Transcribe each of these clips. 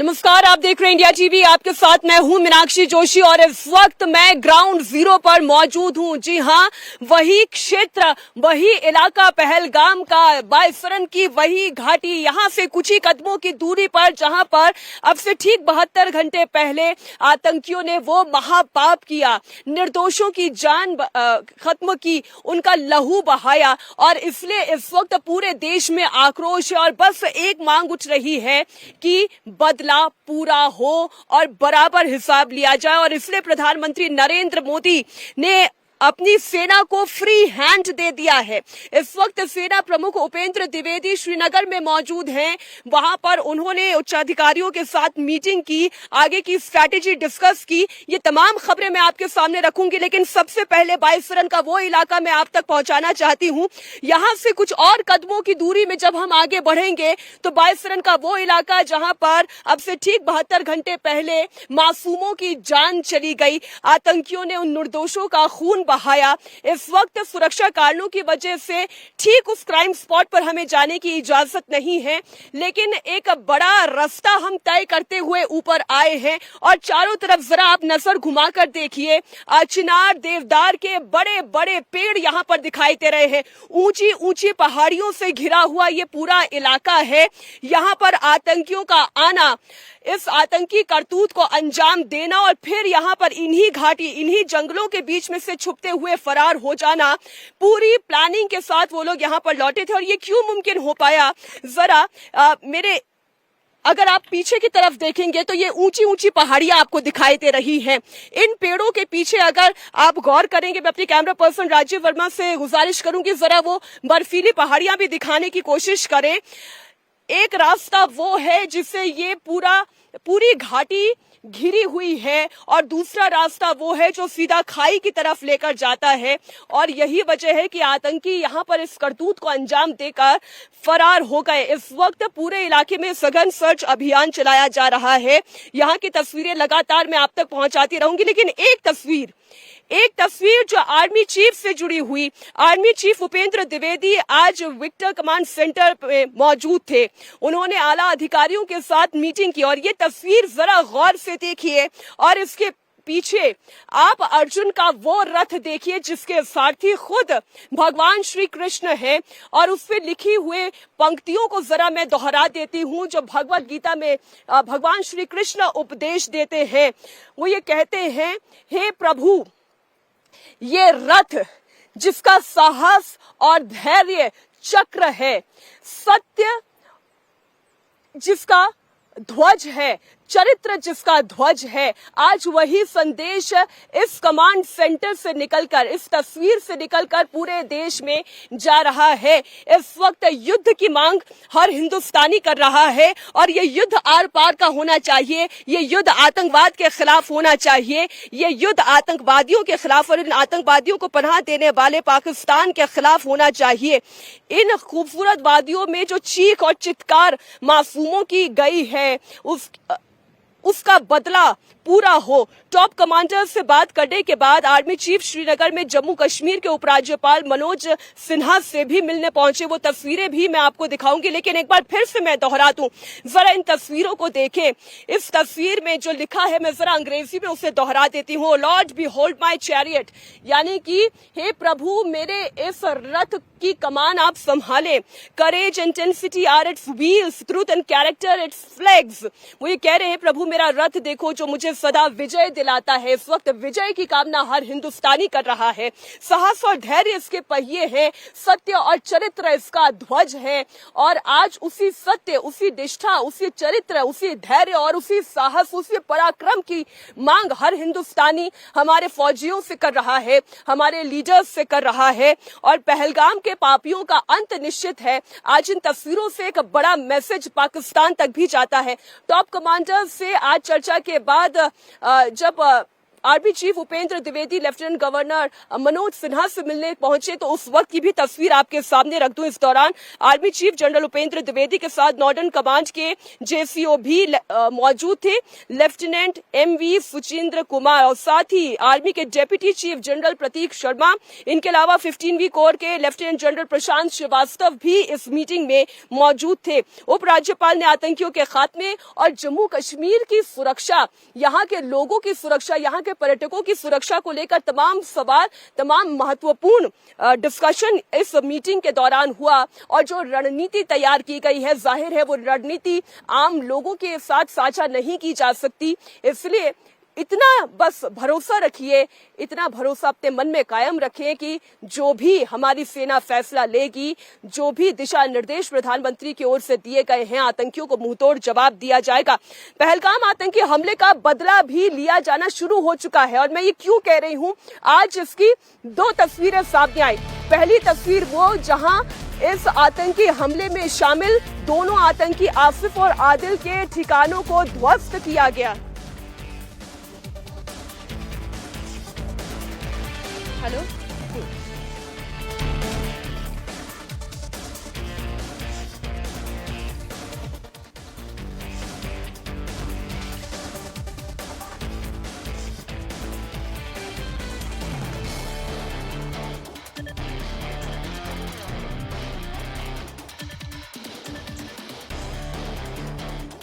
नमस्कार, आप देख रहे हैं इंडिया टीवी। आपके साथ मैं हूं मीनाक्षी जोशी और इस वक्त मैं ग्राउंड जीरो पर मौजूद हूं। जी हां, वही क्षेत्र, वही इलाका, पहलगाम का, बायफरन की वही घाटी, यहां से कुछ ही कदमों की दूरी पर जहां पर अब से ठीक 72 घंटे पहले आतंकियों ने वो महापाप किया, निर्दोषों की जान खत्म की, उनका लहू बहाया। और इसलिए इस वक्त पूरे देश में आक्रोश है और बस एक मांग उठ रही है कि बदला पूरा हो और बराबर हिसाब लिया जाए। और इसलिए प्रधानमंत्री नरेंद्र मोदी ने अपनी सेना को फ्री हैंड दे दिया है। इस वक्त सेना प्रमुख उपेंद्र द्विवेदी श्रीनगर में मौजूद हैं। वहां पर उन्होंने उच्चाधिकारियों के साथ मीटिंग की, आगे की स्ट्रैटेजी डिस्कस की। ये तमाम खबरें मैं आपके सामने रखूंगी, लेकिन सबसे पहले बायफरन का वो इलाका मैं आप तक पहुंचाना चाहती हूं। यहां से कुछ और कदमों की दूरी में जब हम आगे बढ़ेंगे तो बायफरन का वो इलाका जहां पर अब से ठीक 72 घंटे पहले मासूमों की जान चली गई, आतंकियों ने उन निर्दोषों का खून बहाया। इस वक्त सुरक्षा कारणों की वजह से ठीक उस क्राइम स्पॉट पर हमें जाने की इजाजत नहीं है, लेकिन एक बड़ा रास्ता हम तय करते हुए ऊपर आए हैं। और चारों तरफ जरा आप नजर घुमाकर देखिए, चिनार, देवदार के बड़े बड़े पेड़ यहां पर दिखाई दे रहे हैं। ऊंची ऊंची पहाड़ियों से घिरा हुआ ये पूरा इलाका है। यहां पर आतंकियों का आना, इस आतंकी करतूत को अंजाम देना और फिर यहां पर इन्हीं घाटी, इन्हीं जंगलों के बीच में से छुपते हुए फरार हो जाना, पूरी प्लानिंग के साथ वो लोग यहां पर लौटे थे। और ये क्यों मुमकिन हो पाया, जरा अगर आप पीछे की तरफ देखेंगे तो ये ऊंची ऊंची पहाड़ियां आपको दिखाई दे रही हैं। इन पेड़ों के पीछे अगर आप गौर करेंगे, मैं अपनी कैमरा पर्सन राजीव वर्मा से गुजारिश करूंगी जरा वो बर्फीली पहाड़ियां भी दिखाने की कोशिश करें। एक रास्ता वो है जिससे ये पूरी घाटी घिरी हुई है और दूसरा रास्ता वो है जो सीधा खाई की तरफ लेकर जाता है। और यही वजह है कि आतंकी यहां पर इस करतूत को अंजाम देकर फरार हो गए। इस वक्त पूरे इलाके में सघन सर्च अभियान चलाया जा रहा है। यहां की तस्वीरें लगातार मैं आप तक पहुंचाती रहूंगी, लेकिन एक तस्वीर जो आर्मी चीफ से जुड़ी हुई। आर्मी चीफ उपेंद्र द्विवेदी आज विक्टर कमांड सेंटर में मौजूद थे। उन्होंने आला अधिकारियों के साथ मीटिंग की और ये तस्वीर जरा गौर से देखिए और इसके पीछे आप अर्जुन का वो रथ देखिए जिसके सारथी खुद भगवान श्री कृष्ण हैं। और उस पर लिखी हुए पंक्तियों को जरा मैं दोहरा देती हूं जो भगवत गीता में भगवान श्री कृष्ण उपदेश देते हैं। वो ये कहते हैं, हे प्रभु, ये रथ जिसका साहस और धैर्य चक्र है, सत्य जिसका ध्वज है, चरित्र जिसका ध्वज है, आज वही संदेश इस कमांड सेंटर से निकलकर, इस तस्वीर से निकलकर पूरे देश में जा रहा है। इस वक्त युद्ध की मांग हर हिंदुस्तानी कर रहा है और ये युद्ध आर पार का होना चाहिए। ये युद्ध आतंकवाद के खिलाफ होना चाहिए। ये युद्ध आतंकवादियों के खिलाफ और इन आतंकवादियों को पनाह देने वाले पाकिस्तान के खिलाफ होना चाहिए। इन खूबसूरत वादियों में जो चीख और चित्कार मासूमों की गई है, उसका बदला पूरा हो। टॉप कमांडर से बात करने के बाद आर्मी चीफ श्रीनगर में जम्मू कश्मीर के उपराज्यपाल मनोज सिन्हा से भी मिलने पहुंचे। वो तस्वीरें भी मैं आपको दिखाऊंगी, लेकिन एक बार फिर से मैं दोहरा दूं, जरा इन तस्वीरों को देखें। इस तस्वीर में जो लिखा है मैं जरा अंग्रेजी में उसे दोहरा देती हूँ। लॉर्ड बिहोल्ड माई चैरियट, यानी कि हे प्रभु, मेरे इस रथ की कमान आप संभालें। Courage, intensity are its wheels, truth and character its flags. वो ये कह रहे हैं, प्रभु मेरा रथ देखो जो मुझे सदा विजय दिलाता है। इस वक्त विजय की कामना हर हिंदुस्तानी कर रहा है। साहस और धैर्य इसके पहिए हैं, सत्य और चरित्र इसका ध्वज है। और आज उसी सत्य, उसी निष्ठा, उसी चरित्र, उसी धैर्य और उसी साहस, उसी पराक्रम की मांग हर हिंदुस्तानी हमारे फौजियों से कर रहा है, हमारे लीडर्स से कर रहा है। और पहलगाम के पापियों का अंत निश्चित है। आज इन तस्वीरों से एक बड़ा मैसेज पाकिस्तान तक भी जाता है। टॉप कमांडर से आज चर्चा के बाद जब army chief Upendra Dwivedi lieutenant governor Manoj Sinha से मिलने पहुंचे, तो उस वक्त की भी तस्वीर आपके सामने रख दूं। इस दौरान army chief general Upendra Dwivedi के साथ नॉर्दर्न कमांड के जेसीओ भी मौजूद थे, लेफ्टिनेंट एमवी सुचिंद्र कुमार, और साथ ही आर्मी के डेप्यूटी चीफ जनरल प्रतीक शर्मा। इनके अलावा 15वीं कोर के लेफ्टिनेंट जनरल प्रशांत श्रीवास्तव भी इस मीटिंग में मौजूद थे। उपराज्यपाल ने आतंकियों के खात्मे और जम्मू कश्मीर की सुरक्षा, यहाँ के लोगों की सुरक्षा, यहाँ के पर्यटकों की सुरक्षा को लेकर तमाम सवाल, तमाम महत्वपूर्ण डिस्कशन इस मीटिंग के दौरान हुआ। और जो रणनीति तैयार की गई है, जाहिर है वो रणनीति आम लोगों के साथ साझा नहीं की जा सकती, इसलिए इतना बस भरोसा रखिए, इतना भरोसा अपने मन में कायम रखें कि जो भी हमारी सेना फैसला लेगी, जो भी दिशा निर्देश प्रधानमंत्री की ओर से दिए गए हैं, आतंकियों को मुंहतोड़ जवाब दिया जाएगा। पहलगाम आतंकी हमले का बदला भी लिया जाना शुरू हो चुका है, और मैं ये क्यों कह रही हूं, आज इसकी दो तस्वीरें सामने आई। पहली तस्वीर वो जहां इस आतंकी हमले में शामिल दोनों आतंकी आसिफ और आदिल के ठिकानों को ध्वस्त किया गया। हेलो,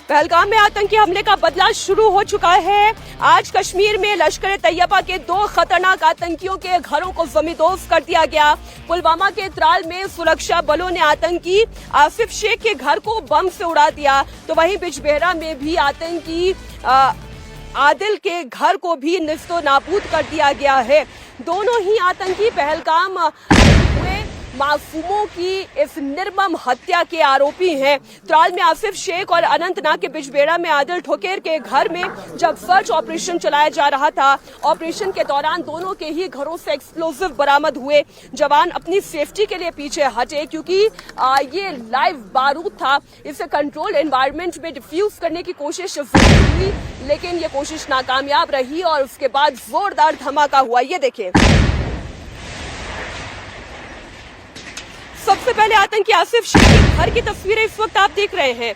पहलगाम में आतंकी हमले का बदला शुरू हो चुका है। आज कश्मीर में लश्कर तैयबा के 2 खतरनाक आतंकियों के घरों को जमींदोज कर दिया गया। पुलवामा के त्राल में सुरक्षा बलों ने आतंकी आसिफ शेख के घर को बम से उड़ा दिया, तो वहीं बिजबेहरा में भी आतंकी आदिल के घर को भी निस्तो नाबूद कर दिया गया है। दोनों ही आतंकी पहलगाम हुए मासूमों की इस निर्मम हत्या के आरोपी हैं। त्राल में आसिफ शेख और अनंतनाग के बिजबेड़ा में आदिल ठोकेर के घर में जब सर्च ऑपरेशन चलाया जा रहा था, ऑपरेशन के दौरान दोनों के ही घरों से एक्सप्लोजिव बरामद हुए। जवान अपनी सेफ्टी के लिए पीछे हटे, क्योंकि ये लाइव बारूद था। इसे कंट्रोल एनवायरनमेंट में डिफ्यूज करने की कोशिश हुई, लेकिन ये कोशिश नाकामयाब रही और उसके बाद जोरदार धमाका हुआ। ये देखिए, सबसे पहले आतंकी आसिफ शेख के घर की तस्वीरें इस वक्त आप देख रहे हैं।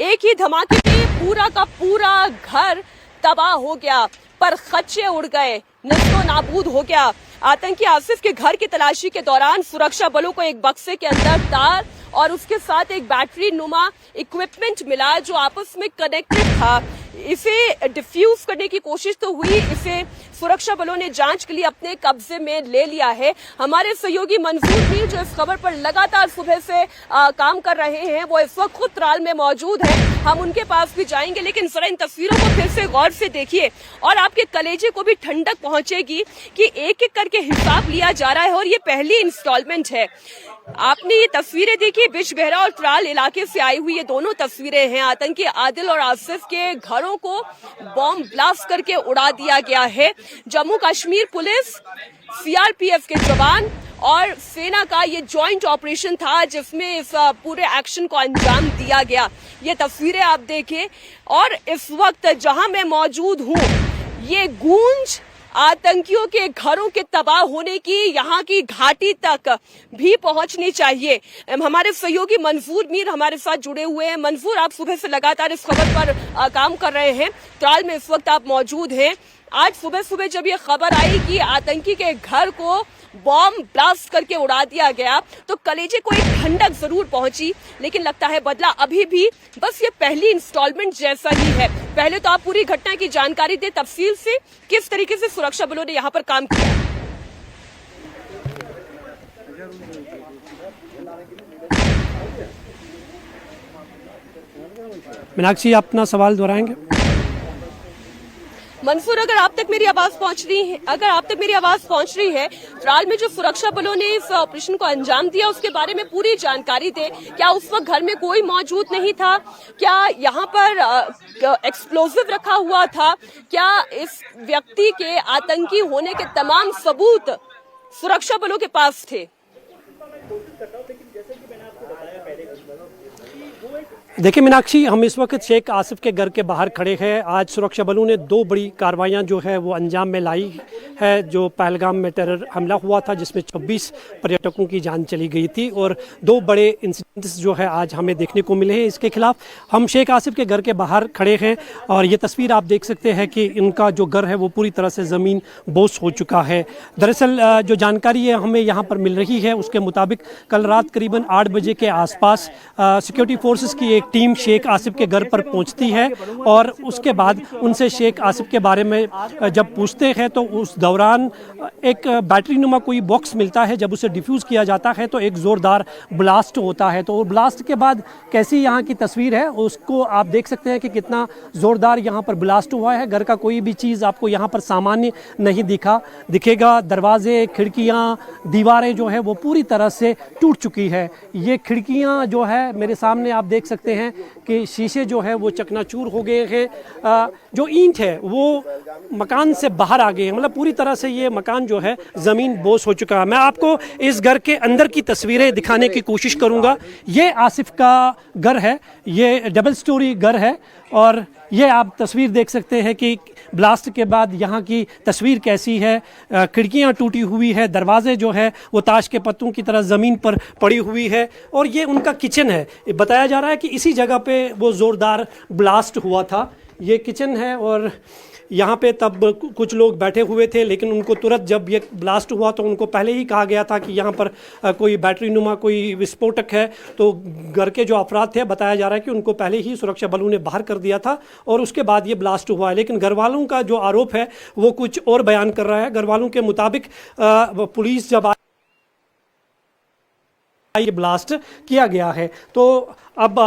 एक ही धमाके में पूरा का पूरा घर तबाह हो गया, पर खच्चे उड़ गए, नस्तो नाबूद हो गया। आतंकी आसिफ के घर की तलाशी के दौरान सुरक्षा बलों को एक बक्से के अंदर तार और उसके साथ एक बैटरी नुमा इक्विपमेंट मिला जो आपस में कनेक्टेड था। इसे डिफ्यूज करने की कोशिश तो हुई, इसे सुरक्षा बलों ने जांच के लिए अपने कब्जे में ले लिया है। हमारे सहयोगी मंसूर भी जो इस खबर पर लगातार सुबह से काम कर रहे हैं, वो इस वक्त खुद त्राल में मौजूद है। हम उनके पास भी जाएंगे, लेकिन जरा इन तस्वीरों को फिर से गौर से देखिए और आपके कलेजे को भी ठंडक पहुंचेगी कि एक एक करके हिसाब लिया जा रहा है और ये पहली इंस्टॉलमेंट है। आपने ये तस्वीरें देखी, बिजबेहरा और त्राल इलाके से आई हुई ये दोनों तस्वीरें हैं। आतंकी आदिल और आसिफ के घरों को बॉम्ब ब्लास्ट करके उड़ा दिया गया है। जम्मू कश्मीर पुलिस, सीआरपीएफ के जवान और सेना का ये जॉइंट ऑपरेशन था, जिसमें इस पूरे एक्शन को अंजाम दिया गया। ये तस्वीरें आप देखें और इस वक्त जहां मैं मौजूद हूं, ये गूंज आतंकियों के घरों के तबाह होने की यहाँ की घाटी तक भी पहुंचनी चाहिए। हमारे सहयोगी मंसूर मीर हमारे साथ जुड़े हुए हैं। मंसूर, आप सुबह से लगातार इस खबर पर काम कर रहे हैं, त्राल में इस वक्त आप मौजूद हैं। आज सुबह सुबह जब ये खबर आई कि आतंकी के घर को बॉम्ब ब्लास्ट करके उड़ा दिया गया, तो कलेजे को एक ठंडक जरूर पहुंची, लेकिन लगता है बदला अभी भी बस ये पहली इंस्टॉलमेंट जैसा ही है। पहले तो आप पूरी घटना की जानकारी दें तफसील से, किस तरीके से सुरक्षा बलों ने यहाँ पर काम किया। मीनाक्षी, आप अपना सवाल दोहराएंगे? मंसूर, अगर आप तक मेरी आवाज पहुंच रही है, त्राल में जो सुरक्षा बलों ने इस ऑपरेशन को अंजाम दिया उसके बारे में पूरी जानकारी दे। क्या उस वक्त घर में कोई मौजूद नहीं था? क्या यहाँ पर एक्सप्लोजिव रखा हुआ था? क्या इस व्यक्ति के आतंकी होने के तमाम सबूत सुरक्षा बलों के पास थे? देखिए मीनाक्षी, हम इस वक्त शेख आसिफ के घर के बाहर खड़े हैं। आज सुरक्षा बलों ने दो बड़ी कार्रवाइयां जो है वो अंजाम में लाई है। जो पहलगाम में टेरर हमला हुआ था जिसमें 26 पर्यटकों की जान चली गई थी, और दो बड़े इंसिडेंट्स जो है आज हमें देखने को मिले हैं। इसके खिलाफ हम शेख आसिफ के घर के बाहर खड़े हैं और ये तस्वीर आप देख सकते हैं कि इनका जो घर है वो पूरी तरह से ज़मीन बोस हो चुका है। दरअसल जो जानकारी है हमें यहाँ पर मिल रही है उसके मुताबिक कल रात करीबन 8 बजे के आसपास सिक्योरिटी फोर्सेस की एक टीम शेख आसिफ के घर पर पहुंचती है और उसके बाद उनसे शेख आसिफ के बारे में जब पूछते हैं तो उस दौरान एक बैटरी नुमा कोई बॉक्स मिलता है। जब उसे डिफ्यूज़ किया जाता है तो एक ज़ोरदार ब्लास्ट होता है। तो ब्लास्ट के बाद कैसी यहाँ की तस्वीर है उसको आप देख सकते हैं कि कितना ज़ोरदार यहाँ पर ब्लास्ट हुआ है। घर का कोई भी चीज़ आपको यहाँ पर सामान्य नहीं दिखेगा। दरवाजे, खिड़कियाँ, दीवारें जो है वो पूरी तरह से टूट चुकी है। ये खिड़कियाँ जो है मेरे सामने आप देख सकते हैं कि शीशे जो है वो चकनाचूर हो गए हैं। जो ईंट है वो मकान से बाहर आ गए हैं, मतलब पूरी तरह से ये मकान जो है ज़मीन बोस हो चुका है। मैं आपको इस घर के अंदर की तस्वीरें दिखाने की कोशिश करूंगा। ये आसिफ का घर है, ये डबल स्टोरी घर है और ये आप तस्वीर देख सकते हैं कि ब्लास्ट के बाद यहाँ की तस्वीर कैसी है। खिड़कियाँ टूटी हुई है, दरवाजे जो है वो ताश के पत्तों की तरह ज़मीन पर पड़ी हुई है और ये उनका किचन है। बताया जा रहा है कि इसी जगह पे वो ज़ोरदार ब्लास्ट हुआ था। ये किचन है और यहाँ पे तब कुछ लोग बैठे हुए थे, लेकिन उनको तुरंत जब ये ब्लास्ट हुआ तो उनको पहले ही कहा गया था कि यहाँ पर कोई बैटरी नुमा कोई विस्फोटक है। तो घर के जो अफराद थे बताया जा रहा है कि उनको पहले ही सुरक्षा बलों ने बाहर कर दिया था और उसके बाद ये ब्लास्ट हुआ है। लेकिन घर वालों का जो आरोप है वो कुछ और बयान कर रहा है। घर वालों के मुताबिक पुलिस जब ये ब्लास्ट किया गया है तो अब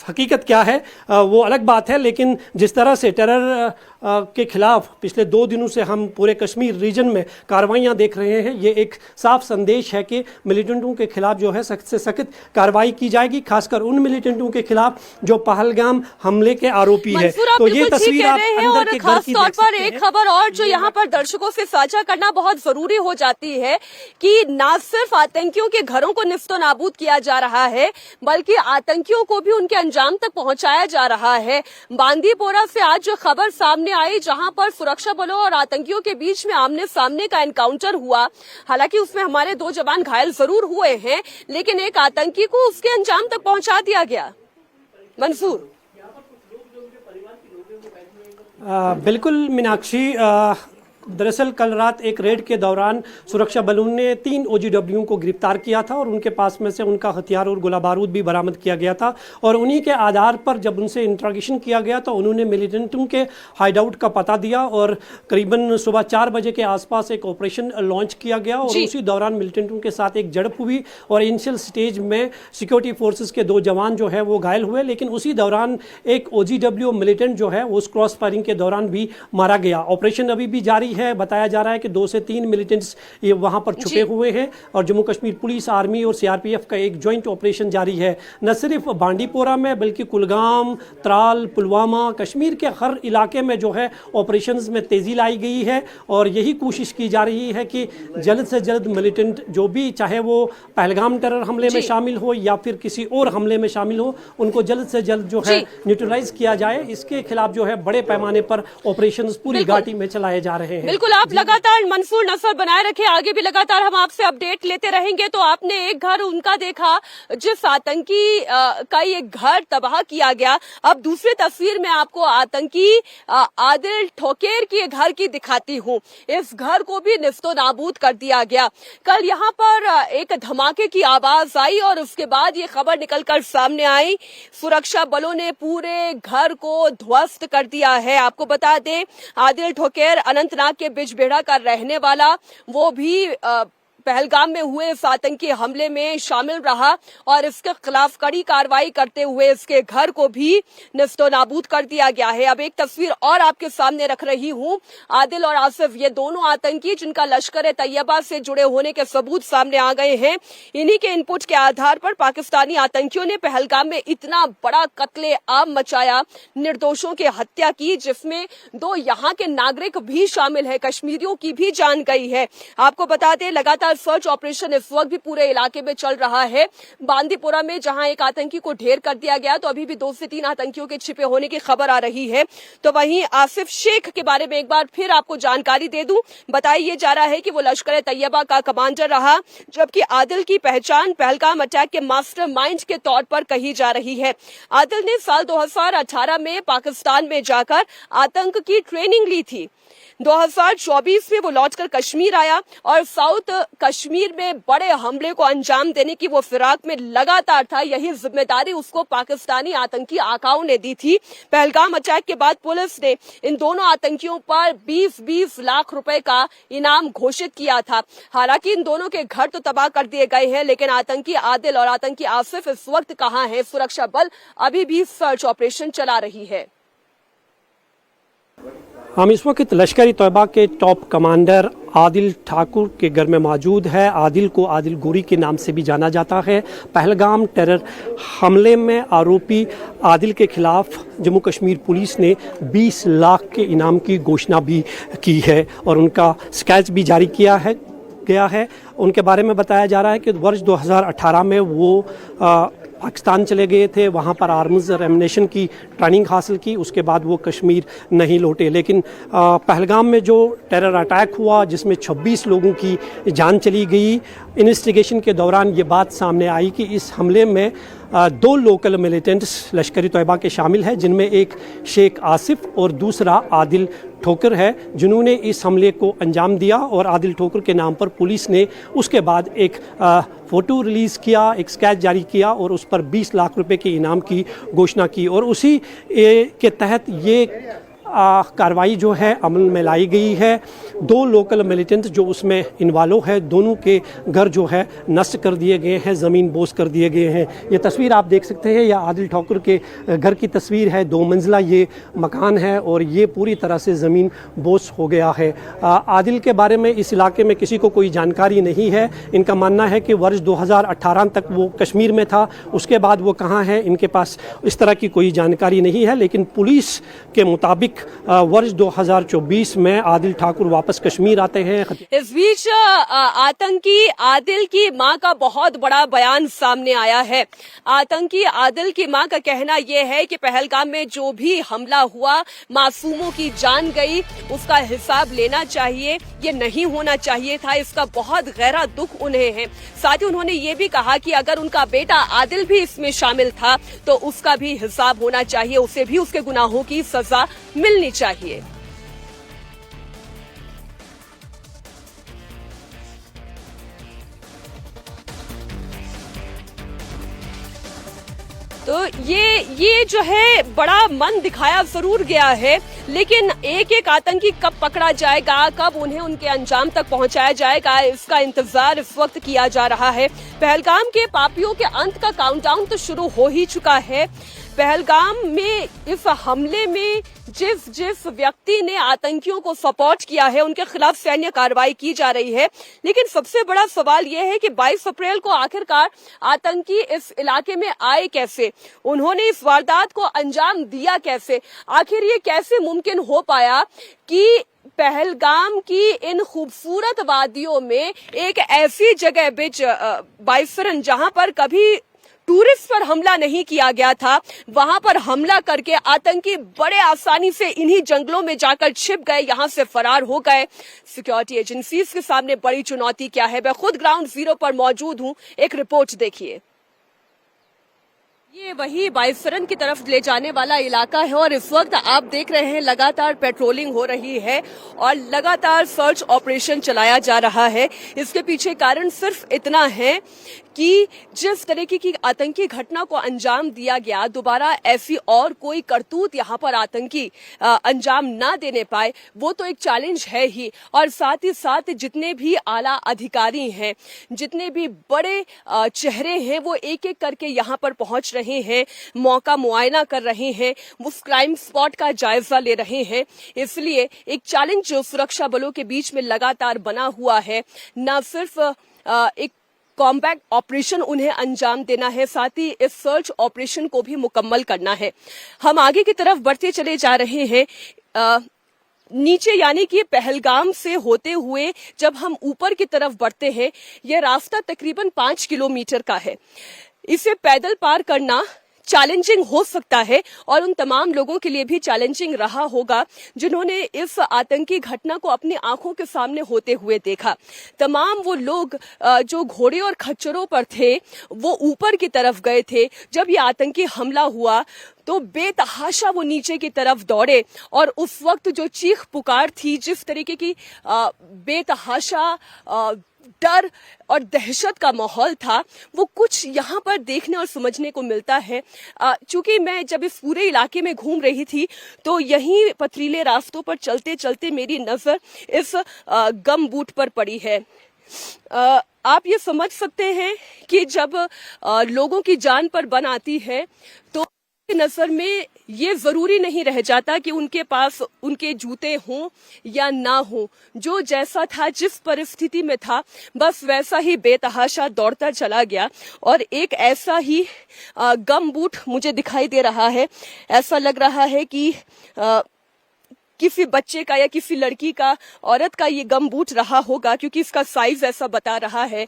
हकीकत क्या है वो अलग बात है। लेकिन जिस तरह से टेरर के खिलाफ पिछले 2 दिनों से हम पूरे कश्मीर रीजन में कार्रवाइयाँ देख रहे हैं, ये एक साफ संदेश है कि मिलिटेंटों के खिलाफ जो है सख्त से सख्त कार्रवाई की जाएगी, खासकर उन मिलिटेंटों के खिलाफ जो पहलगाम हमले के आरोपी है। तो ये तस्वीर आप अंदर के घर की देख सकते हैं। एक खबर और जो यहाँ पर दर्शकों से साझा करना बहुत जरूरी हो जाती है कि न सिर्फ आतंकियों के घरों को निस्तो नाबूद किया जा रहा है बल्कि आतंकियों को भी उनके अंजाम तक पहुंचाया जा रहा है। बांदीपोरा से आज जो खबर सामने आई जहां पर सुरक्षा बलों और आतंकियों के बीच में आमने सामने का एनकाउंटर हुआ, हालांकि उसमें हमारे 2 जवान घायल जरूर हुए हैं लेकिन एक आतंकी को उसके अंजाम तक पहुंचा दिया गया। मंसूर। बिल्कुल मीनाक्षी, दरअसल कल रात एक रेड के दौरान सुरक्षा बलों ने 3 OGW को गिरफ्तार किया था और उनके पास में से उनका हथियार और गोला बारूद भी बरामद किया गया था। और उन्हीं के आधार पर जब उनसे इंट्रोगेशन किया गया तो उन्होंने मिलिटेंटों के हाइडआउट का पता दिया और करीबन सुबह 4 बजे के आसपास एक ऑपरेशन लॉन्च किया गया और उसी दौरान मिलिटेंटों के साथ एक झड़प हुई और इनिशियल स्टेज में सिक्योरिटी फोर्सेस के 2 जवान जो है वो घायल हुए। लेकिन उसी दौरान एक OGW मिलिटेंट जो है उस क्रॉस फायरिंग के दौरान भी मारा गया। ऑपरेशन अभी भी जारी है। बताया जा रहा है कि 2 से 3 मिलिटेंट्स ये वहां पर छुपे हुए हैं और जम्मू कश्मीर पुलिस, आर्मी और CRPF का एक ज्वाइंट ऑपरेशन जारी है। न सिर्फ बांडीपोरा में बल्कि कुलगाम, त्राल, पुलवामा, कश्मीर के हर इलाके में जो है ऑपरेशंस में तेजी लाई गई है और यही कोशिश की जा रही है कि जल्द से जल्द मिलिटेंट जो भी, चाहे वो पहलगाम टेरर हमले में शामिल हो या फिर किसी और हमले में शामिल हो, उनको जल्द से जल्द जो है न्यूट्रलाइज किया जाए। इसके खिलाफ जो है बड़े पैमाने पर ऑपरेशंस पूरी घाटी में चलाए जा रहे हैं। बिल्कुल, आप लगातार मंसूर नजर बनाए रखे, आगे भी लगातार हम आपसे अपडेट लेते रहेंगे। तो आपने एक घर उनका देखा जिस आतंकी का ये घर तबाह किया गया। अब दूसरी तस्वीर में आपको आतंकी आदिल ठोकेर की घर की दिखाती हूँ। इस घर को भी निस्तो नाबूद कर दिया गया। कल यहाँ पर एक धमाके की आवाज आई और उसके बाद ये खबर निकलकर सामने आई, सुरक्षा बलों ने पूरे घर को ध्वस्त कर दिया है। आपको बता दें आदिल ठोकेर अनंतनाग के बिजबेड़ा का रहने वाला, वो भी पहलगाम में हुए इस आतंकी हमले में शामिल रहा और इसके खिलाफ कड़ी कार्रवाई करते हुए इसके घर को भी निस्तो नाबूद कर दिया गया है। अब एक तस्वीर और आपके सामने रख रही हूं। आदिल और आसिफ, ये दोनों आतंकी जिनका लश्कर तैयबा से जुड़े होने के सबूत सामने आ गए हैं, इन्हीं के इनपुट के आधार पर पाकिस्तानी आतंकियों ने पहलगाम में इतना बड़ा कत्ले आम मचाया, निर्दोषों की हत्या की, जिसमें 2 यहाँ के नागरिक भी शामिल है, कश्मीरियों की भी जान गई है। आपको बता दें लगातार लगातार सर्च ऑपरेशन इस वक्त भी पूरे इलाके में चल रहा है। बांदीपोरा में जहां एक आतंकी को ढेर कर दिया गया तो अभी भी 2 से 3 आतंकियों के छिपे होने की खबर आ रही है। तो वहीं आसिफ शेख के बारे में एक बार फिर आपको जानकारी दे दूं, बताया जा रहा है कि वो लश्कर तैयबा का कमांडर रहा, जबकि आदिल की पहचान पहलगाम अटैक के मास्टरमाइंड के तौर पर कही जा रही है। आदिल ने साल 2018 में पाकिस्तान में जाकर आतंक की ट्रेनिंग ली थी। 2024 में वो लौटकर कश्मीर आया और साउथ कश्मीर में बड़े हमले को अंजाम देने की वो फिराक में लगातार था। यही जिम्मेदारी उसको पाकिस्तानी आतंकी आकाओं ने दी थी। पहलगाम अटैक के बाद पुलिस ने इन दोनों आतंकियों पर 20-20 लाख रुपए का इनाम घोषित किया था। हालांकि इन दोनों के घर तो तबाह कर दिए गए हैं, लेकिन आतंकी आदिल और आतंकी आसिफ इस वक्त कहां है? सुरक्षा बल अभी भी सर्च ऑपरेशन चला रही है। हम इस वक्त लश्कर तैयबा के टॉप कमांडर आदिल ठाकुर के घर में मौजूद है। आदिल को आदिल गोरी के नाम से भी जाना जाता है। पहलगाम टेरर हमले में आरोपी आदिल के खिलाफ जम्मू कश्मीर पुलिस ने 20 लाख के इनाम की घोषणा भी की है और उनका स्केच भी जारी किया गया है। उनके बारे में बताया जा रहा है कि वर्ष 2018 में वो पाकिस्तान चले गए थे, वहाँ पर आर्म्स और एमिनेशन की ट्रेनिंग हासिल की, उसके बाद वो कश्मीर नहीं लौटे। लेकिन पहलगाम में जो टेरर अटैक हुआ जिसमें 26 लोगों की जान चली गई, इन्वेस्टिगेशन के दौरान ये बात सामने आई कि इस हमले में 2 लोकल मिलिटेंट्स लश्कर तैयबा के शामिल हैं, जिनमें एक शेख आसिफ और दूसरा आदिल ठोकर है, जिन्होंने इस हमले को अंजाम दिया। और आदिल ठोकर के नाम पर पुलिस ने उसके बाद एक फ़ोटो रिलीज़ किया, एक स्केच जारी किया और उस पर 20 लाख रुपए के इनाम की घोषणा की और उसी के तहत ये कार्रवाई जो है अमल में लाई गई है। 2 लोकल मिलिटेंट जो उसमें इन्वॉल्व है, दोनों के घर जो है नष्ट कर दिए गए हैं, ज़मीन बोस कर दिए गए हैं। ये तस्वीर आप देख सकते हैं, यह आदिल ठोकर के घर की तस्वीर है। 2 मंजिला ये मकान है और ये पूरी तरह से ज़मीन बोस हो गया है। आदिल के बारे में इस इलाके में किसी को कोई जानकारी नहीं है। इनका मानना है कि वर्ष 2018 तक वो कश्मीर में था, उसके बाद वो कहाँ है इनके पास इस तरह की कोई जानकारी नहीं है। लेकिन पुलिस के मुताबिक वर्ष 2024 में आदिल ठाकुर वापस कश्मीर आते हैं। इस बीच आतंकी आदिल की मां का बहुत बड़ा बयान सामने आया है। आतंकी आदिल की मां का कहना यह है कि पहलगाम में जो भी हमला हुआ, मासूमों की जान गई, उसका हिसाब लेना चाहिए, ये नहीं होना चाहिए था। इसका बहुत गहरा दुख उन्हें है। साथ ही उन्होंने ये भी कहा कि अगर उनका बेटा आदिल भी इसमें शामिल था तो उसका भी हिसाब होना चाहिए, उसे भी उसके गुनाहों की सजा मिलनी चाहिए। तो ये जो है बड़ा मन दिखाया जरूर गया है, लेकिन एक एक आतंकी कब पकड़ा जाएगा, कब उन्हें उनके अंजाम तक पहुंचाया जाएगा, इसका इंतजार इस वक्त किया जा रहा है। पहलगाम के पापियों के अंत का काउंटडाउन तो शुरू हो ही चुका है। पहलगाम में इस हमले में जिस व्यक्ति ने आतंकियों को सपोर्ट किया है उनके खिलाफ सैन्य कार्रवाई की जा रही है। लेकिन सबसे बड़ा सवाल यह है कि 22 अप्रैल को आखिरकार आतंकी इस इलाके में आए कैसे, उन्होंने इस वारदात को अंजाम दिया कैसे, आखिर ये कैसे मुमकिन हो पाया कि पहलगाम की इन खूबसूरत वादियों में एक ऐसी जगह बिच बाइफरन जहां पर कभी टूरिस्ट पर हमला नहीं किया गया था, वहां पर हमला करके आतंकी बड़े आसानी से इन्हीं जंगलों में जाकर छिप गए, यहां से फरार हो गए। सिक्योरिटी एजेंसीज के सामने बड़ी चुनौती क्या है? मैं खुद ग्राउंड जीरो पर मौजूद हूं, एक रिपोर्ट देखिए। ये वही बाइफरन की तरफ ले जाने वाला इलाका है और इस वक्त आप देख रहे हैं लगातार पेट्रोलिंग हो रही है और लगातार सर्च ऑपरेशन चलाया जा रहा है। इसके पीछे कारण सिर्फ इतना है कि जिस तरीके की आतंकी घटना को अंजाम दिया गया, दोबारा ऐसी और कोई करतूत यहाँ पर आतंकी अंजाम ना देने पाए, वो तो एक चैलेंज है ही। और साथ ही साथ जितने भी आला अधिकारी हैं, जितने भी बड़े चेहरे हैं, वो एक एक करके यहाँ पर पहुंच रहे हैं, मौका मुआयना कर रहे हैं, उस क्राइम स्पॉट का जायजा ले रहे हैं। इसलिए एक चैलेंज जो सुरक्षा बलों के बीच में लगातार बना हुआ है, न सिर्फ एक कॉम्बैट ऑपरेशन उन्हें अंजाम देना है, साथ ही इस सर्च ऑपरेशन को भी मुकम्मल करना है। हम आगे की तरफ बढ़ते चले जा रहे हैं। नीचे यानी कि पहलगाम से होते हुए जब हम ऊपर की तरफ बढ़ते हैं, यह रास्ता तकरीबन 5 किलोमीटर का है। इसे पैदल पार करना चैलेंजिंग हो सकता है और उन तमाम लोगों के लिए भी चैलेंजिंग रहा होगा जिन्होंने इस आतंकी घटना को अपनी आंखों के सामने होते हुए देखा। तमाम वो लोग जो घोड़े और खच्चरों पर थे वो ऊपर की तरफ गए थे। जब ये आतंकी हमला हुआ तो बेतहाशा वो नीचे की तरफ दौड़े और उस वक्त जो चीख पुकार थी, जिस तरीके की बेतहाशा डर और दहशत का माहौल था, वो कुछ यहाँ पर देखने और समझने को मिलता है। चूंकि मैं जब इस पूरे इलाके में घूम रही थी तो यहीं पथरीले रास्तों पर चलते चलते मेरी नजर इस गम बूट पर पड़ी है। आप ये समझ सकते हैं कि जब लोगों की जान पर बन आती है तो नजर में ये जरूरी नहीं रह जाता कि उनके पास उनके जूते हों या ना हो। जो जैसा था, जिस परिस्थिति में था, बस वैसा ही बेतहाशा दौड़ता चला गया और एक ऐसा ही गम बूट मुझे दिखाई दे रहा है। ऐसा लग रहा है कि किसी बच्चे का या किसी लड़की का, औरत का ये गम बूट रहा होगा, क्योंकि इसका साइज ऐसा बता रहा है।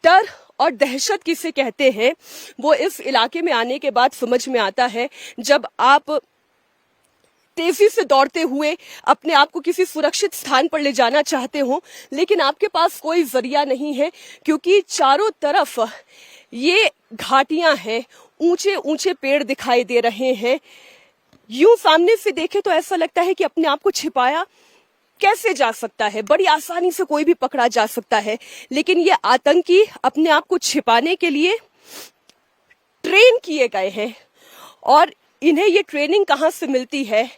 डर और दहशत किसे कहते हैं वो इस इलाके में आने के बाद समझ में आता है। जब आप तेजी से दौड़ते हुए अपने आप को किसी सुरक्षित स्थान पर ले जाना चाहते हो, लेकिन आपके पास कोई जरिया नहीं है, क्योंकि चारों तरफ ये घाटियां हैं, ऊंचे ऊंचे पेड़ दिखाई दे रहे हैं। यूं सामने से देखे तो ऐसा लगता है कि अपने आप को छिपाया कैसे जा सकता है, बड़ी आसानी से कोई भी पकड़ा जा सकता है। लेकिन ये आतंकी अपने आप को छिपाने के लिए ट्रेन किए गए हैं और इन्हें ये ट्रेनिंग कहाँ से मिलती है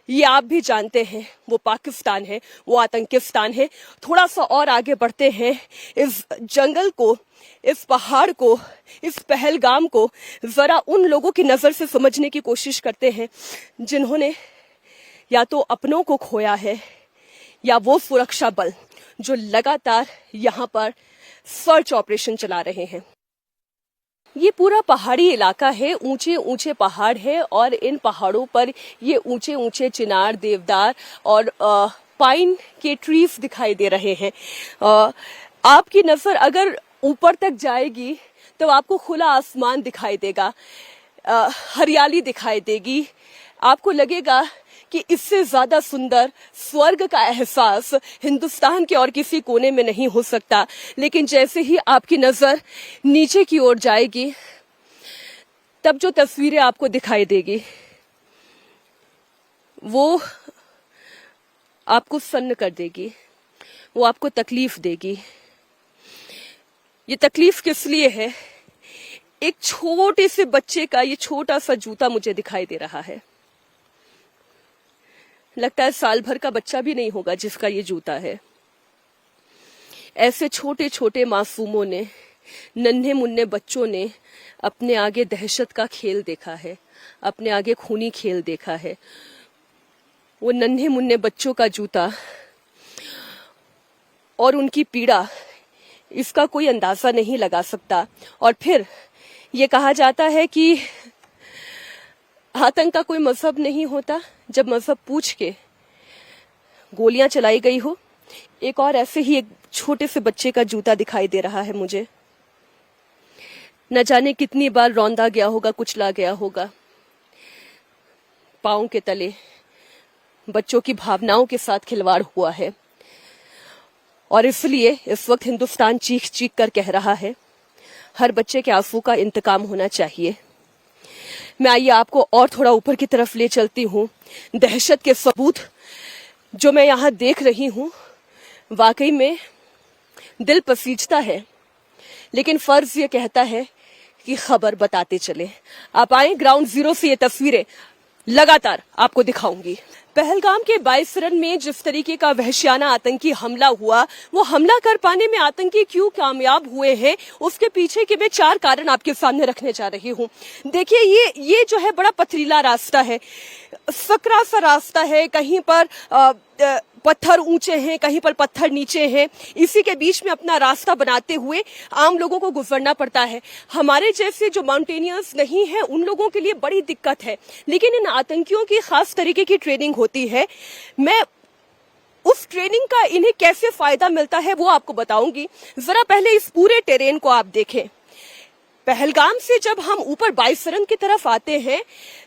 ये आप भी जानते हैं। वो पाकिस्तान है, वो आतंकिस्तान है। थोड़ा सा और आगे बढ़ते हैं, इस जंगल को, इस पहाड़ को, इस पहलगाम को जरा उन लोगों की नजर से समझने की कोशिश करते हैं जिन्होंने या तो अपनों को खोया है या वो सुरक्षा बल जो लगातार यहाँ पर सर्च ऑपरेशन चला रहे हैं। ये पूरा पहाड़ी इलाका है, ऊंचे ऊंचे पहाड़ है और इन पहाड़ों पर ये ऊंचे ऊंचे चिनार, देवदार और पाइन के ट्रीज दिखाई दे रहे हैं। आपकी नजर अगर ऊपर तक जाएगी तो आपको खुला आसमान दिखाई देगा, हरियाली दिखाई देगी। आपको लगेगा कि इससे ज्यादा सुंदर स्वर्ग का एहसास हिंदुस्तान के और किसी कोने में नहीं हो सकता। लेकिन जैसे ही आपकी नजर नीचे की ओर जाएगी तब जो तस्वीरें आपको दिखाई देगी वो आपको सन्न कर देगी, वो आपको तकलीफ देगी। ये तकलीफ किस लिए है? एक छोटे से बच्चे का ये छोटा सा जूता मुझे दिखाई दे रहा है। लगता है साल भर का बच्चा भी नहीं होगा जिसका ये जूता है। ऐसे छोटे छोटे मासूमों ने, नन्हे मुन्ने बच्चों ने अपने आगे दहशत का खेल देखा है, अपने आगे खूनी खेल देखा है। वो नन्हे मुन्ने बच्चों का जूता और उनकी पीड़ा, इसका कोई अंदाजा नहीं लगा सकता। और फिर ये कहा जाता है कि आतंक का कोई मजहब नहीं होता। जब मजहब पूछ के गोलियां चलाई गई हो, एक और ऐसे ही एक छोटे से बच्चे का जूता दिखाई दे रहा है मुझे। न जाने कितनी बार रौंदा गया होगा, कुचला गया होगा। पांव के तले बच्चों की भावनाओं के साथ खिलवाड़ हुआ है और इसलिए इस वक्त हिंदुस्तान चीख चीख कर कह रहा है, हर बच्चे के आंसू का इंतकाम होना चाहिए। मैं आइए आपको और थोड़ा ऊपर की तरफ ले चलती हूँ। दहशत के सबूत जो मैं यहाँ देख रही हूँ वाकई में दिल पसीजता है, लेकिन फर्ज ये कहता है कि खबर बताते चले। आप आए, ग्राउंड जीरो से ये तस्वीरें लगातार आपको दिखाऊंगी। पहलगाम के बाइसरन में जिस तरीके का वहशियाना आतंकी हमला हुआ, वो हमला कर पाने में आतंकी क्यों कामयाब हुए हैं, उसके पीछे के मैं 4 कारण आपके सामने रखने जा रही हूँ। देखिए, ये जो है बड़ा पथरीला रास्ता है, सकरा सा रास्ता है। कहीं पर पत्थर ऊंचे हैं, कहीं पर पत्थर नीचे हैं। इसी के बीच में अपना रास्ता बनाते हुए आम लोगों को गुजरना पड़ता है। हमारे जैसे जो माउंटेनियर्स नहीं हैं उन लोगों के लिए बड़ी दिक्कत है, लेकिन इन आतंकियों की खास तरीके की ट्रेनिंग होती है। मैं उस ट्रेनिंग का इन्हें कैसे फायदा मिलता है वो आपको बताऊंगी। जरा पहले इस पूरे टेरेन को आप देखें। पहलगाम से जब हम ऊपर बाईसरन की तरफ आते हैं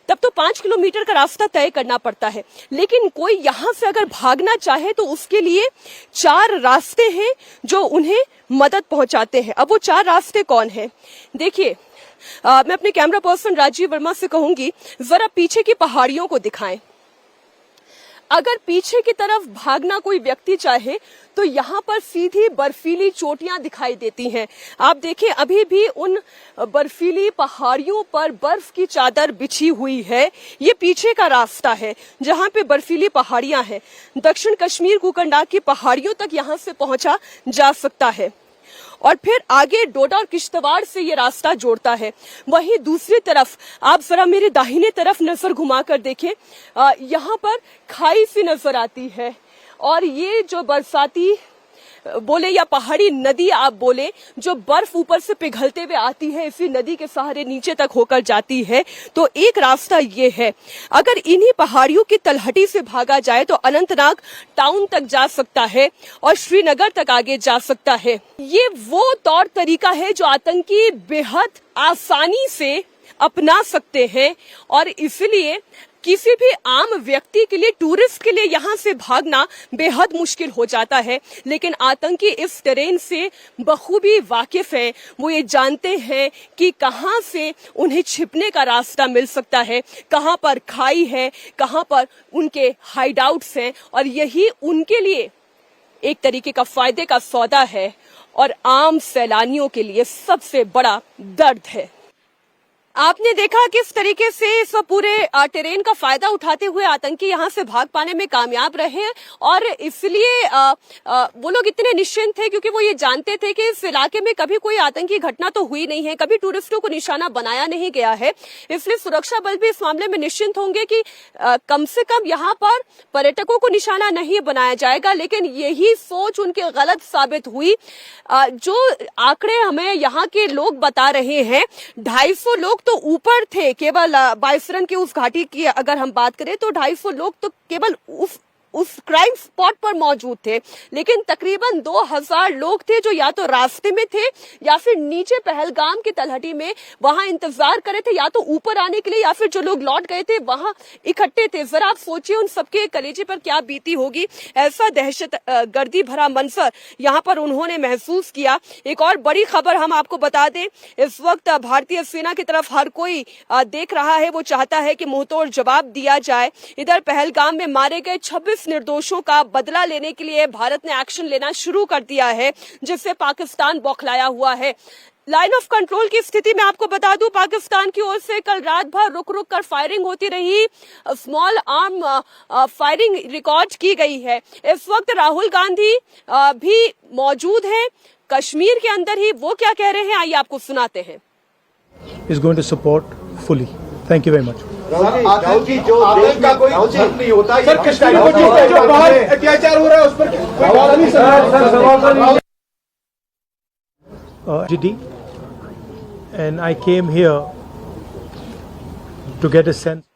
तब तो 5 किलोमीटर का रास्ता तय करना पड़ता है, लेकिन कोई यहाँ से अगर भागना चाहे तो उसके लिए 4 रास्ते हैं जो उन्हें मदद पहुंचाते हैं। अब वो 4 रास्ते कौन हैं? देखिए, मैं अपने कैमरा पर्सन राजीव वर्मा से कहूंगी जरा पीछे की पहाड़ियों को दिखाएं। अगर पीछे की तरफ भागना कोई व्यक्ति चाहे तो यहाँ पर सीधी बर्फीली चोटियां दिखाई देती हैं। आप देखें, अभी भी उन बर्फीली पहाड़ियों पर बर्फ की चादर बिछी हुई है। ये पीछे का रास्ता है जहाँ पे बर्फीली पहाड़ियां हैं। दक्षिण कश्मीर कुकंडा की पहाड़ियों तक यहाँ से पहुंचा जा सकता है और फिर आगे डोडा और किश्तवाड़ से ये रास्ता जोड़ता है। वहीं दूसरी तरफ आप जरा मेरे दाहिने तरफ नजर घुमाकर देखें, यहाँ पर खाई सी नजर आती है और ये जो बरसाती बोले या पहाड़ी नदी आप बोले, जो बर्फ ऊपर से पिघलते हुए आती है, इसी नदी के सहारे नीचे तक होकर जाती है। तो एक रास्ता ये है। अगर इन्हीं पहाड़ियों की तलहटी से भागा जाए तो अनंतनाग टाउन तक जा सकता है और श्रीनगर तक आगे जा सकता है। ये वो तौर तरीका है जो आतंकी बेहद आसानी से अपना सकते हैं और इसलिए किसी भी आम व्यक्ति के लिए, टूरिस्ट के लिए यहाँ से भागना बेहद मुश्किल हो जाता है। लेकिन आतंकी इस टेरेन से बखूबी वाकिफ हैं। वो ये जानते हैं कि कहाँ से उन्हें छिपने का रास्ता मिल सकता है, कहाँ पर खाई है, कहाँ पर उनके हाइडआउट्स हैं और यही उनके लिए एक तरीके का फायदे का सौदा है और आम सैलानियों के लिए सबसे बड़ा दर्द है। आपने देखा किस तरीके से इस पूरे टेरेन का फायदा उठाते हुए आतंकी यहाँ से भाग पाने में कामयाब रहे और इसलिए वो लोग इतने निश्चिंत थे क्योंकि वो ये जानते थे कि इस इलाके में कभी कोई आतंकी घटना तो हुई नहीं है, कभी टूरिस्टों को निशाना बनाया नहीं गया है। इसलिए सुरक्षा बल भी इस मामले में निश्चिंत होंगे कि कम से कम यहाँ पर पर्यटकों को निशाना नहीं बनाया जाएगा। लेकिन यही सोच उनकी गलत साबित हुई। जो आंकड़े हमें यहाँ के लोग बता रहे हैं, 250 लोग तो ऊपर थे। केवल बाईसरन की उस घाटी की अगर हम बात करें तो 250 लोग तो केवल उस क्राइम स्पॉट पर मौजूद थे, लेकिन तकरीबन 2000 लोग थे जो या तो रास्ते में थे या फिर नीचे पहलगाम की तलहटी में वहां इंतजार कर रहे थे, या तो ऊपर आने के लिए या फिर जो लोग लौट गए थे वहां इकट्ठे थे। जरा आप सोचिए उन सबके कलेजे पर क्या बीती होगी। ऐसा दहशत गर्दी भरा मंजर यहाँ पर उन्होंने महसूस किया। एक और बड़ी खबर हम आपको बता दें, इस वक्त भारतीय सेना की तरफ हर कोई देख रहा है, वो चाहता है कि मुंहतोड़ जवाब दिया जाए। इधर पहलगाम में मारे गए 26 निर्दोषों का बदला लेने के लिए भारत ने एक्शन लेना शुरू कर दिया है, जिससे पाकिस्तान बौखलाया हुआ है। लाइन ऑफ कंट्रोल की स्थिति में आपको बता दूं, पाकिस्तान की ओर से कल रात भर रुक रुक कर फायरिंग होती रही, स्मॉल आर्म फायरिंग रिकॉर्ड की गई है। इस वक्त राहुल गांधी भी मौजूद हैं कश्मीर के अंदर ही। वो क्या कह रहे हैं आइए आपको सुनाते हैं। Is going to support fully. Thank you very much. Rahul ji, जो देश का कोई धर्म नहीं होता, सर कश्मीर को जो बाहर अत्याचार हो रहा है उस पर सवाल नहीं sir. GD, and I came here to get a sense.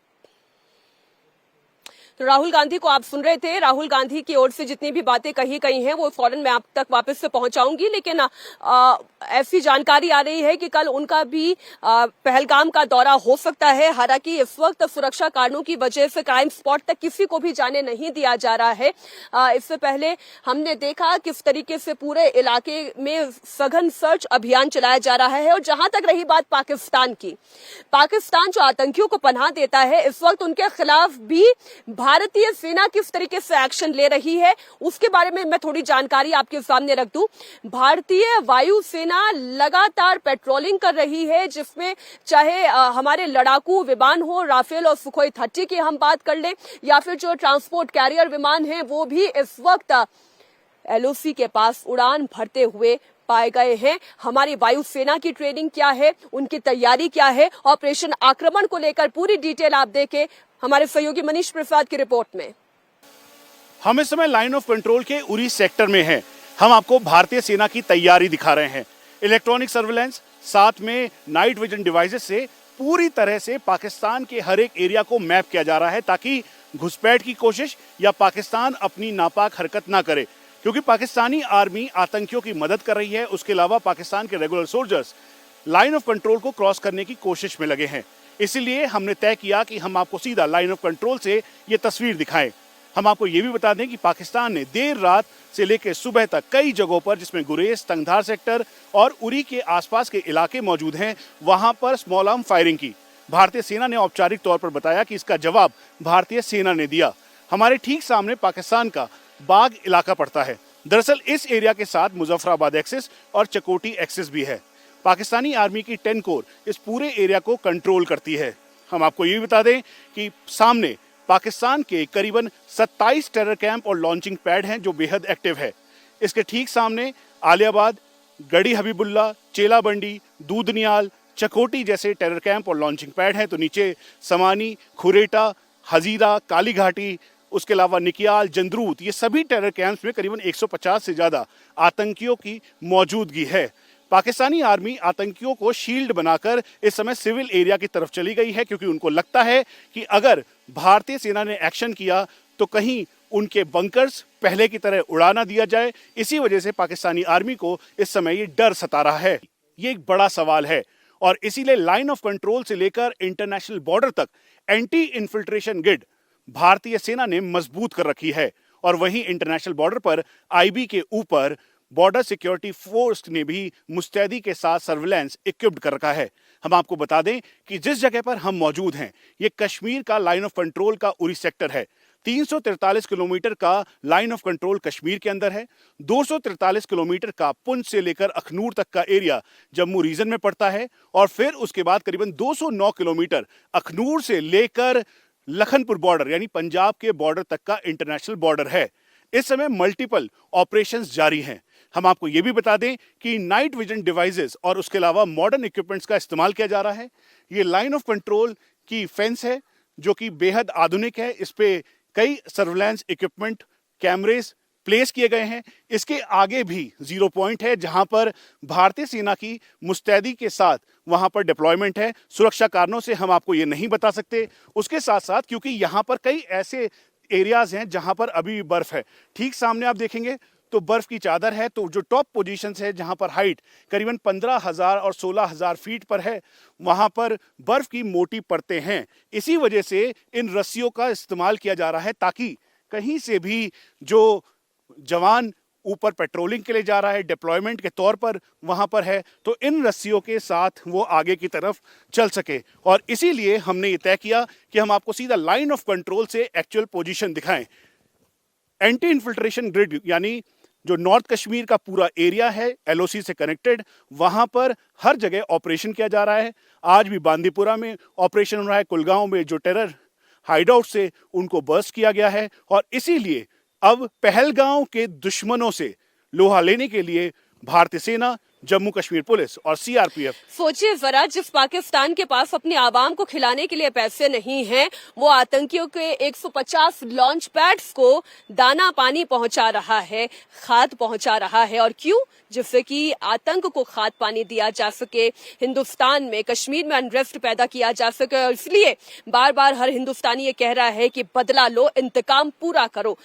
तो राहुल गांधी को आप सुन रहे थे। राहुल गांधी की ओर से जितनी भी बातें कही गई हैं वो फौरन मैं आप तक वापस से पहुंचाऊंगी, लेकिन ऐसी जानकारी आ रही है कि कल उनका भी पहलगाम का दौरा हो सकता है। हालांकि इस वक्त सुरक्षा कारणों की वजह से क्राइम स्पॉट तक किसी को भी जाने नहीं दिया जा रहा है। इससे पहले हमने देखा किस तरीके से पूरे इलाके में सघन सर्च अभियान चलाया जा रहा है। और जहां तक रही बात पाकिस्तान की, पाकिस्तान जो आतंकियों को पनाह देता है, इस वक्त उनके खिलाफ भी भारतीय सेना किस तरीके से एक्शन ले रही है उसके बारे में मैं थोड़ी जानकारी आपके सामने रख दूं। भारतीय वायु सेना लगातार पेट्रोलिंग कर रही है, जिसमें चाहे हमारे लड़ाकू विमान हो, राफेल और सुखोई 30 की हम बात कर लें, या फिर जो ट्रांसपोर्ट कैरियर विमान है वो भी इस वक्त LOC के पास उड़ान भरते हुए पाए गए हैं। हमारी वायुसेना की ट्रेनिंग क्या है, उनकी तैयारी क्या है, ऑपरेशन आक्रमण को लेकर पूरी डिटेल आप देखें हमारे सहयोगी मनीष प्रसाद की रिपोर्ट में। हम इस समय लाइन ऑफ कंट्रोल के उरी सेक्टर में हैं। हम आपको भारतीय सेना की तैयारी दिखा रहे हैं। इलेक्ट्रॉनिक सर्विलेंस साथ में नाइट विजन डिवाइसेस से पूरी तरह से पाकिस्तान के हर एक एरिया को मैप किया जा रहा है ताकि घुसपैठ की कोशिश या पाकिस्तान अपनी नापाक हरकत ना करे, क्योंकि पाकिस्तानी आर्मी आतंकियों की मदद कर रही है। उसके अलावा पाकिस्तान के regular soldiers line of control को क्रॉस करने की कोशिश में लगे हैं। इसलिए हमने तय किया कि हम आपको सीधा लाइन ऑफ कंट्रोल से ये तस्वीर दिखाएं। हम आपको ये भी बता दें कि पाकिस्तान ने देर रात से लेकर सुबह तक कई जगहों पर, जिसमें गुरेज, तंगधार सेक्टर और उरी के आसपास के इलाके मौजूद हैं, वहां पर स्मॉल आर्म फायरिंग की। भारतीय सेना ने औपचारिक तौर पर बताया कि इसका जवाब भारतीय सेना ने दिया। हमारे ठीक सामने पाकिस्तान का बाग इलाका पड़ता है। दरअसल इस एरिया के साथ मुजफ्फराबाद एक्सिस और चकोटी एक्सिस भी है। पाकिस्तानी आर्मी की 10 कोर इस पूरे एरिया को कंट्रोल करती है। हम आपको ये भी बता दें कि सामने पाकिस्तान के करीबन 27 टेरर कैंप और लॉन्चिंग पैड हैं जो बेहद एक्टिव है। इसके ठीक सामने आलियाबाद, गढ़ी हबीबुल्ला, चेला बंडी, दूधनियाल, चकोटी जैसे टेरर कैंप और लॉन्चिंग पैड हैं। तो नीचे समानी, खुरेटा, हजीरा, काली घाटी, उसके अलावा निकियाल, जंदरूत, ये सभी टेरर कैंप्स में करीबन 150 से ज़्यादा आतंकियों की मौजूदगी है। पाकिस्तानी आर्मी आतंकियों को शील्ड बनाकर इस समय सिविल एरिया की तरफ चली गई है, क्योंकि उनको लगता है कि अगर भारतीय सेना ने एक्शन किया तो कहीं उनके बंकर्स पहले की तरह उड़ा ना दिया जाए। इसी वजह से पाकिस्तानी आर्मी को इस समय ये डर सता रहा है। ये एक बड़ा सवाल है और इसीलिए लाइन ऑफ कंट्रोल से लेकर इंटरनेशनल बॉर्डर तक एंटी इन्फिल्ट्रेशन ग्रिड भारतीय सेना ने मजबूत कर रखी है। और वहीं इंटरनेशनल बॉर्डर पर आईबी के ऊपर बॉर्डर सिक्योरिटी फोर्स ने भी मुस्तैदी के साथ सर्विलांस इक्विप्ड कर रखा है। हम आपको बता दें कि जिस जगह पर हम मौजूद हैं ये कश्मीर का लाइन ऑफ कंट्रोल का उरी सेक्टर है। 343 किलोमीटर का लाइन ऑफ कंट्रोल कश्मीर के अंदर है। 243 किलोमीटर का पुंछ से लेकर अखनूर तक का एरिया जम्मू रीजन में पड़ता है और फिर उसके बाद करीबन 209 किलोमीटर अखनूर से लेकर लखनपुर बॉर्डर यानी पंजाब के बॉर्डर तक का इंटरनेशनल बॉर्डर है। इस समय मल्टीपल ऑपरेशंस जारी हैं। हम आपको यह भी बता दें कि नाइट विजन डिवाइसेस और उसके अलावा मॉडर्न इक्विपमेंट्स का इस्तेमाल किया जा रहा है। ये लाइन ऑफ कंट्रोल की फेंस है जो कि बेहद आधुनिक है। इस पे कई सर्विलांस इक्विपमेंट, कैमरेज प्लेस किए गए हैं। इसके आगे भी 0 पॉइंट है जहां पर भारतीय सेना की मुस्तैदी के साथ वहां पर डिप्लॉयमेंट है। सुरक्षा कारणों से हम आपको ये नहीं बता सकते। उसके साथ साथ क्योंकि यहां पर कई ऐसे एरियाज हैं जहां पर अभी बर्फ है। ठीक सामने आप देखेंगे तो बर्फ की चादर है। तो जो टॉप पोजीशंस है जहां पर हाइट करीबन 15,000 और 16,000 फीट पर है वहां पर बर्फ की मोटी परतें हैं। इसी वजह से इन रस्सियों का इस्तेमाल किया जा रहा है ताकि कहीं से भी जो जवान ऊपर पेट्रोलिंग के लिए जा रहा है, डिप्लॉयमेंट के तौर पर वहां पर है, तो इन रस्सियों के साथ वो आगे की तरफ चल सके। और इसीलिए हमने ये तय किया कि हम आपको सीधा लाइन ऑफ कंट्रोल से एक्चुअल पोजीशन दिखाएं। एंटी इन्फिल्ट्रेशन ग्रिड यानी जो नॉर्थ कश्मीर का पूरा एरिया है एलओसी से कनेक्टेड, वहां पर हर जगह ऑपरेशन किया जा रहा है। आज भी बांदीपुरा में ऑपरेशन हो रहा है। कुलगांव में जो टेरर हाइडआउट से उनको बर्स्ट किया गया है और इसीलिए अब पहलगांव के दुश्मनों से लोहा लेने के लिए भारतीय सेना, जम्मू कश्मीर पुलिस और सीआरपीएफ। सोचिए जरा, जिस पाकिस्तान के पास अपने आवाम को खिलाने के लिए पैसे नहीं हैं, वो आतंकियों के 150 लॉन्च पैड्स को दाना पानी पहुंचा रहा है, खाद पहुंचा रहा है। और क्यों? जिससे कि आतंक को खाद पानी दिया जा सके, हिंदुस्तान में कश्मीर में अनरेस्ट पैदा किया जा सके। और इसलिए बार बार हर हिंदुस्तानी ये कह रहा है कि बदला लो, इंतकाम पूरा करो।